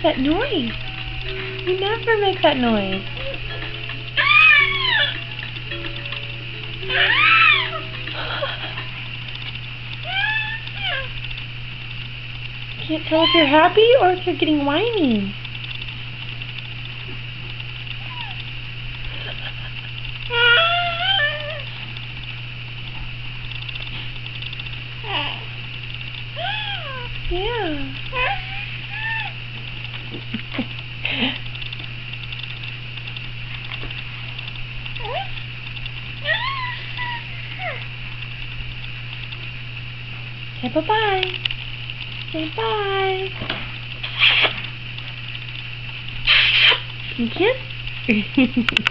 makes that noise? You never make that noise. Can't tell if you're happy or if you're getting whiny. Yeah. Say bye-bye. Say bye. You kiss?